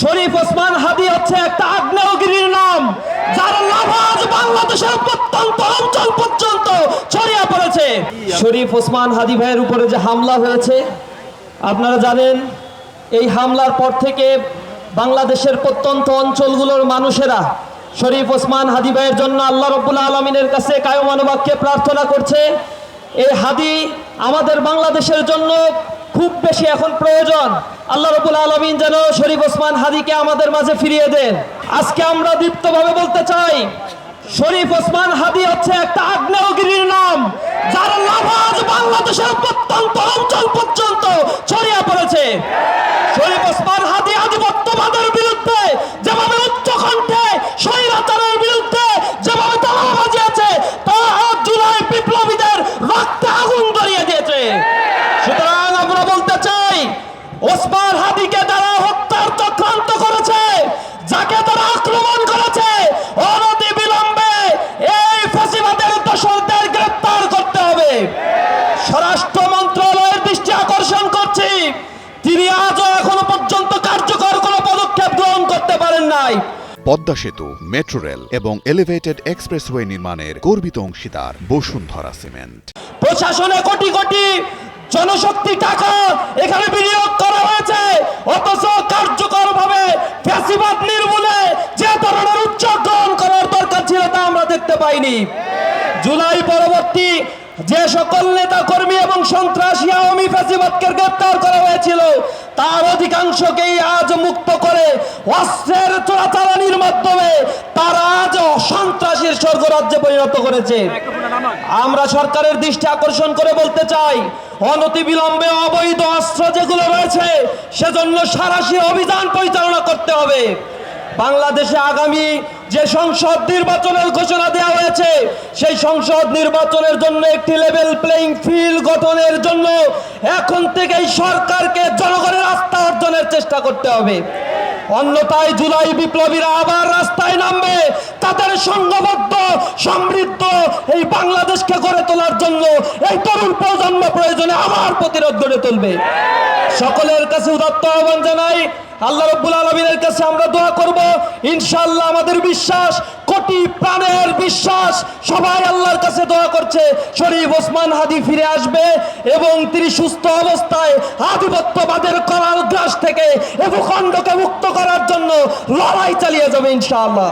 শরীফ ওসমান হাদি হচ্ছে একটা আগ্নেয়গিরির নাম, যার লাভা আজ বাংলাদেশের প্রত্যন্ত অঞ্চল পর্যন্ত ছড়িয়ে পড়েছে। শরীফ ওসমান হাদি ভাইয়ের উপরে যে হামলা হয়েছে, আপনারা জানেন এই হামলার পর থেকে বাংলাদেশের প্রত্যন্ত অঞ্চলগুলোর মানুষেরা শরীফ ওসমান হাদি ভাইয়ের জন্য আল্লাহ রাব্বুল আলামিনের কাছে কায়মানুবাক্যে প্রার্থনা করছে। এই হাদি আমাদের বাংলাদেশের জন্য খুব বেশি এখন প্রয়োজন। আল্লাহ রাব্বুল আলামিন যেন শরীফ ওসমান হাদিকে আমাদের মাঝে ফিরিয়ে দেন। আজকে আমরা দীপ্তভাবে বলতে চাই, শরীফ ওসমান হাদি হচ্ছে একটা আগ্নেয়গিরির নাম, যার লাভা আজ বাংলাদেশের প্রত্যন্ত অঞ্চল পর্যন্ত ছড়িয়ে পড়েছে। শরীফ ওসমান হাদি আধিপত্যবাদের বিরুদ্ধে যেভাবে উচ্চকণ্ঠে স্বৈরাচারের বিরুদ্ধে যেভাবে তালা বাজিয়েছে, তা জুলাই বিপ্লবীদের রক্তে আগুন ধরিয়ে দিয়েছে। সুতরাং আমরা বলতে চাই, ওসমান হাদিকে যারা হত্যার চক্রান্ত করেছে, যাকে তারা আক্রমণ করেছে, অনতি বিলম্বে এই ফাঁসিবাদের দোষরদের গ্রেফতার করতে হবে। স্বরাষ্ট্র মন্ত্রণালয়ের দৃষ্টি আকর্ষণ করছি, তিনি আজও এখনো পর্যন্ত কার্যকর কোনো পদক্ষেপ গ্রহণ করতে পারেন নাই। পদ্মা সেতু, মেট্রো রেল এবং এলিভেটেড এক্সপ্রেসওয়ে নির্মাণের গর্বিত অংশীদার বসুন্ধরা সিমেন্ট। প্রশাসনে কোটি কোটি জনশক্তি টাকা এখানে বিনিয়োগ করা হয়েছে, অথচ কার্যকরভাবে ফ্যাসিবাদ নির্মূলে যে ধরনের উদ্যোগ গ্রহণ করার দরকার ছিল তা আমরা দেখতে পাইনি। জুলাই পরবর্তী যে সকল নেতা কর্মী এবং সন্ত্রাসী আওয়ামী ফ্যাসিবাদকে গ্রেফতার করা হয়েছিল, তার অধিকাংশকেই আজ মুক্ত করে অস্ত্রের চোরাচালানির মাধ্যমে তারা আজ সন্ত্রাসীর স্বর্গরাজ্যে পরিণত করেছে। আমরা সরকারের দৃষ্টি আকর্ষণ করে বলতে চাই, অনতিবিলম্বে অবৈধ অস্ত্র যেগুলো রয়েছে সেজন্য সাঁড়াশি অভিযান পরিচালনা করতে হবে। বাংলাদেশে আগামী যে সংসদ নির্বাচনের ঘোষণা দেওয়া হয়েছে, সেই সংসদ নির্বাচনের জন্য একটি লেভেল প্লেইং ফিল্ড গঠনের জন্য এখন থেকেই সরকারকে জনগণের আস্থা অর্জনের চেষ্টা করতে হবে। অন্যথায় জুলাই বিপ্লবীরা আবার রাস্তায় নামবে, তাদের সংঘবদ্ধ সমৃদ্ধ এই বাংলাদেশকে গড়ে তোলার জন্য এই তরুণ প্রজন্ম প্রয়োজনে আবার প্রতিরোধ গড়ে তুলবে। সকলের কাছে উদাত্ত আহ্বান জানাই, আল্লাহ রাব্বুল আলামিনের কাছে আমরা দোয়া করব, ইনশাআল্লাহ আমাদের বিশ্বাস, কোটি প্রাণের বিশ্বাস, সবাই আল্লাহর কাছে দোয়া করছে শরীফ ওসমান হাদি ফিরে আসবে এবং তিনি সুস্থ অবস্থায় আধিপত্যবাদের করাল গ্রাস থেকে এ ভূখণ্ডকে মুক্ত করার জন্য লড়াই চালিয়ে যাবে ইনশাআল্লাহ।